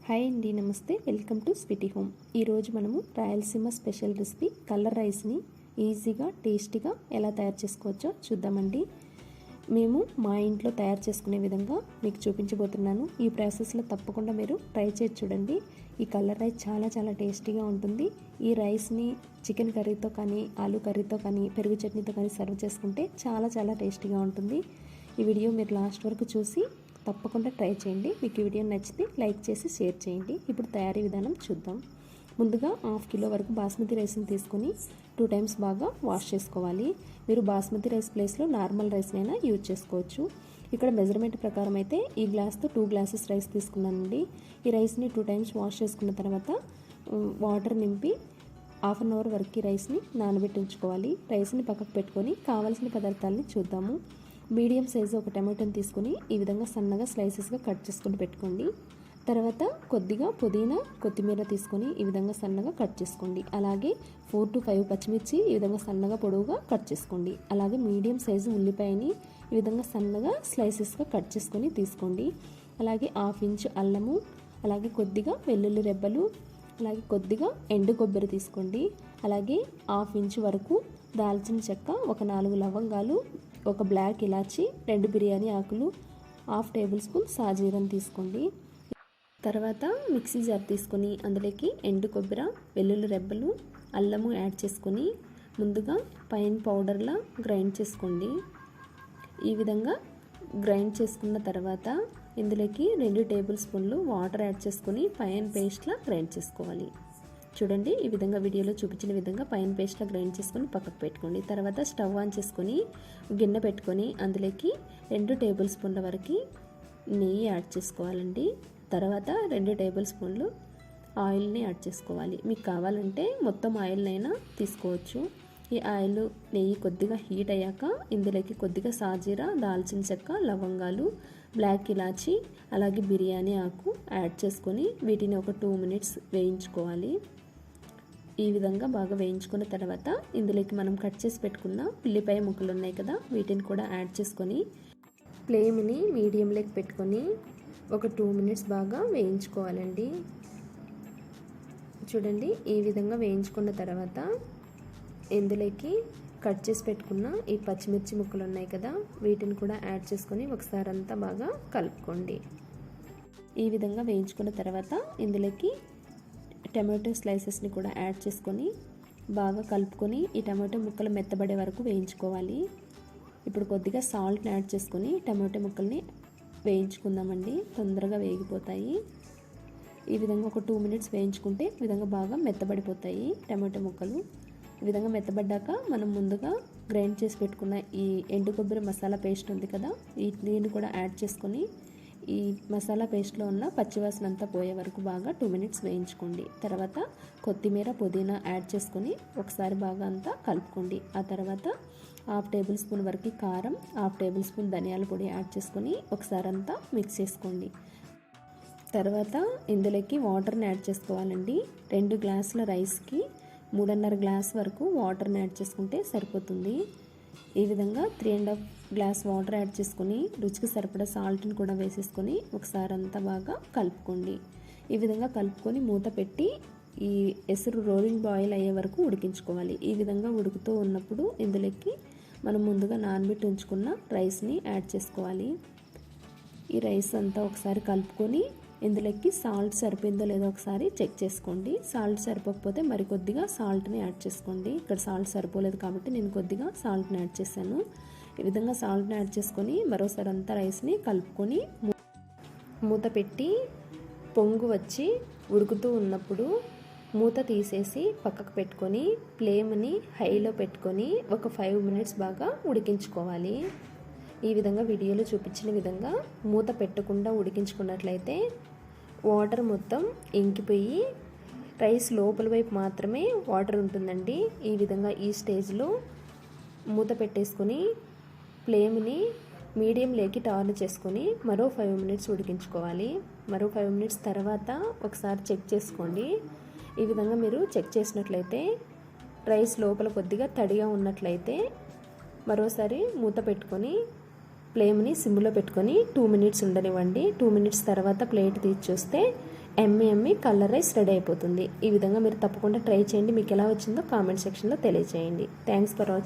Hi అండి, నమస్తే. Welcome to sweety home. ఈరోజు మనము రాయలసీమ స్పెషల్ రెసిపీ కలర్ రైస్ని ఈజీగా టేస్టీగా ఎలా తయారు చేసుకోవచ్చో చూద్దామండి. మేము మా ఇంట్లో తయారు చేసుకునే విధంగా మీకు చూపించబోతున్నాను. ఈ ప్రాసెస్లో తప్పకుండా మీరు ట్రై చేసి చూడండి. ఈ కలర్ రైస్ చాలా టేస్టీగా ఉంటుంది. ఈ రైస్ని చికెన్ కర్రీతో కానీ, ఆలూ కర్రీతో కానీ, పెరుగు చట్నీతో కానీ సర్వ్ చేసుకుంటే చాలా టేస్టీగా ఉంటుంది. ఈ వీడియో మీరు లాస్ట్ వరకు చూసి తప్పకుండా ట్రై చేయండి. మీకు ఈ వీడియో నచ్చితే లైక్ చేసి షేర్ చేయండి. ఇప్పుడు తయారీ విధానం చూద్దాం. ముందుగా 1/2 కిలో వరకు బాస్మతి రైస్ని తీసుకొని 2 టైమ్స్ బాగా వాష్ చేసుకోవాలి. మీరు బాస్మతి రైస్ ప్లేస్లో నార్మల్ రైస్నైనా యూజ్ చేసుకోవచ్చు. ఇక్కడ మెజర్మెంట్ ప్రకారం అయితే ఈ గ్లాస్తో 2 గ్లాసెస్ రైస్ తీసుకున్నానండి. ఈ రైస్ని 2 టైమ్స్ వాష్ చేసుకున్న తర్వాత వాటర్ నింపి 1/2 అవర్ వరకు రైస్ని నానబెట్టి ఉంచుకోవాలి. రైస్ని పక్కకు పెట్టుకొని కావాల్సిన పదార్థాలని చూద్దాము. మీడియం సైజు ఒక టమాటోని తీసుకొని ఈ విధంగా సన్నగా స్లైసెస్గా కట్ చేసుకొని పెట్టుకోండి. తర్వాత కొద్దిగా పుదీనా, కొత్తిమీర తీసుకొని ఈ విధంగా సన్నగా కట్ చేసుకోండి. అలాగే 4 to 5 పచ్చిమిర్చి ఈ విధంగా సన్నగా పొడవుగా కట్ చేసుకోండి. అలాగే మీడియం సైజు ఉల్లిపాయని ఈ విధంగా సన్నగా స్లైసెస్గా కట్ చేసుకొని తీసుకోండి. అలాగే 1/2 ఇంచ్ అల్లము, అలాగే కొద్దిగా వెల్లుల్లి రెబ్బలు, అలాగే కొద్దిగా ఎండు కొబ్బరి తీసుకోండి. అలాగే 1/2 ఇంచ్ వరకు దాల్చిన చెక్క, ఒక 4 లవంగాలు, ఒక బ్లాక్ ఇలాచి, 2 బిర్యానీ ఆకులు, 1/2 టేబుల్ స్పూన్ సాజీరం తీసుకోండి. తర్వాత మిక్సీ జార్ తీసుకొని అందులోకి ఎండు కొబ్బరి, వెల్లుల్లి రెబ్బలు, అల్లము యాడ్ చేసుకొని ముందుగా పైన పౌడర్లా గ్రైండ్ చేసుకోండి. ఈ విధంగా గ్రైండ్ చేసుకున్న తర్వాత ఇందులోకి 2 టేబుల్ స్పూన్లు వాటర్ యాడ్ చేసుకొని పైన పేస్ట్లా గ్రైండ్ చేసుకోవాలి. చూడండి, ఈ విధంగా వీడియోలో చూపించిన విధంగా పైన పేస్ట్లా గ్రైండ్ చేసుకొని పక్కకు పెట్టుకోండి. తర్వాత స్టవ్ ఆన్ చేసుకొని గిన్నె పెట్టుకొని అందులోకి 2 టేబుల్ స్పూన్ల వరకు నెయ్యి యాడ్ చేసుకోవాలండి. తర్వాత 2 టేబుల్ స్పూన్లు ఆయిల్ని యాడ్ చేసుకోవాలి. మీకు కావాలంటే మొత్తం ఆయిల్నైనా తీసుకోవచ్చు. ఈ ఆయిల్ నెయ్యి కొద్దిగా హీట్ అయ్యాక ఇందులోకి కొద్దిగా సాజీరా, దాల్చిన చెక్క, లవంగాలు, బ్లాక్ ఇలాచి, అలాగే బిర్యానీ ఆకు యాడ్ చేసుకొని వీటిని ఒక 2 మినిట్స్ వేయించుకోవాలి. ఈ విధంగా బాగా వేయించుకున్న తర్వాత ఇందులోకి మనం కట్ చేసి పెట్టుకున్న ఉల్లిపాయ ముక్కలు ఉన్నాయి కదా, వీటిని కూడా యాడ్ చేసుకొని ఫ్లేమ్ని మీడియంలోకి పెట్టుకొని ఒక 2 మినిట్స్ బాగా వేయించుకోవాలండి. చూడండి, ఈ విధంగా వేయించుకున్న తర్వాత ఇందులోకి కట్ చేసి పెట్టుకున్న ఈ పచ్చిమిర్చి ముక్కలు ఉన్నాయి కదా, వీటిని కూడా యాడ్ చేసుకొని ఒకసారి అంతా బాగా కలుపుకోండి. ఈ విధంగా వేయించుకున్న తర్వాత ఇందులోకి టమాటో స్లైసెస్ని కూడా యాడ్ చేసుకొని బాగా కలుపుకొని ఈ టమాటో ముక్కలు మెత్తబడే వరకు వేయించుకోవాలి. ఇప్పుడు కొద్దిగా సాల్ట్ని యాడ్ చేసుకొని టమాటో ముక్కల్ని వేయించుకుందామండి. తొందరగా వేగిపోతాయి. ఈ విధంగా ఒక 2 మినిట్స్ వేయించుకుంటే ఈ విధంగా బాగా మెత్తబడిపోతాయి టమాటో ముక్కలు. ఈ విధంగా మెత్తబడ్డాక మనం ముందుగా గ్రైండ్ చేసి పెట్టుకున్న ఈ ఎండు కొబ్బరి మసాలా పేస్ట్ ఉంది కదా, దీన్ని కూడా యాడ్ చేసుకొని ఈ మసాలా పేస్ట్లో ఉన్న పచ్చివాసన అంతా పోయే వరకు బాగా 2 మినిట్స్ వేయించుకోండి. తర్వాత కొత్తిమీర, పుదీనా యాడ్ చేసుకొని ఒకసారి బాగా అంతా కలుపుకోండి. ఆ తర్వాత 1/2 టేబుల్ స్పూన్ వరకు కారం, 1/2 టేబుల్ స్పూన్ ధనియాల పొడి యాడ్ చేసుకొని ఒకసారి అంతా మిక్స్ చేసుకోండి. తర్వాత ఇందులోకి వాటర్ని యాడ్ చేసుకోవాలండి. 2 గ్లాసుల రైస్కి 3.5 గ్లాస్ వరకు వాటర్ని యాడ్ చేసుకుంటే సరిపోతుంది. ఈ విధంగా 3.5 గ్లాస్ వాటర్ యాడ్ చేసుకొని రుచికి సరిపడా సాల్ట్ని కూడా వేసేసుకొని ఒకసారి అంతా బాగా కలుపుకోండి. ఈ విధంగా కలుపుకొని మూత పెట్టి ఈ ఎసురు రోలింగ్ బాయిల్ అయ్యే వరకు ఉడికించుకోవాలి. ఈ విధంగా ఉడుకుతూ ఉన్నప్పుడు ఇందులోకి మనం ముందుగా నానబెట్టి ఉంచుకున్న రైస్ని యాడ్ చేసుకోవాలి. ఈ రైస్ అంతా ఒకసారి కలుపుకొని ఇందులోకి సాల్ట్ సరిపోయిందో లేదో ఒకసారి చెక్ చేసుకోండి. సాల్ట్ సరిపోకపోతే మరికొద్దిగా సాల్ట్ని యాడ్ చేసుకోండి. ఇక్కడ సాల్ట్ సరిపోలేదు కాబట్టి నేను కొద్దిగా సాల్ట్ని యాడ్ చేశాను. ఈ విధంగా సాల్ట్ని యాడ్ చేసుకొని మరోసారి అంతా రైస్ని కలుపుకొని మూత పెట్టి పొంగు వచ్చి ఉడుకుతూ ఉన్నప్పుడు మూత తీసేసి పక్కకు పెట్టుకొని ఫ్లేమ్ని హైలో పెట్టుకొని ఒక 5 మినిట్స్ బాగా ఉడికించుకోవాలి. ఈ విధంగా వీడియోలో చూపించిన విధంగా మూత పెట్టకుండా ఉడికించుకున్నట్లయితే వాటర్ మొత్తం ఇంకిపోయి రైస్ లోపల వైపు మాత్రమే వాటర్ ఉంటుందండి. ఈ విధంగా ఈ స్టేజ్లో మూత పెట్టేసుకొని ఫ్లేమ్ని మీడియంలోకి టర్న్ చేసుకొని మరో 5 మినిట్స్ ఉడికించుకోవాలి. మరో 5 మినిట్స్ తర్వాత ఒకసారి చెక్ చేసుకోండి. ఈ విధంగా మీరు చెక్ చేసినట్లయితే రైస్ లోపల కొద్దిగా తడిగా ఉన్నట్లయితే మరోసారి మూత పెట్టుకొని ఫ్లేమ్ని సిమ్లో పెట్టుకొని 2 మినిట్స్ ఉండనివ్వండి. 2 మినిట్స్ తర్వాత ప్లేట్ తీసి చూస్తే ఎమ్మి కలర్ రైస్ రెడీ అయిపోతుంది. ఈ విధంగా మీరు తప్పకుండా ట్రై చేయండి. మీకు ఎలా వచ్చిందో కామెంట్ సెక్షన్లో తెలియజేయండి. Thanks for watching.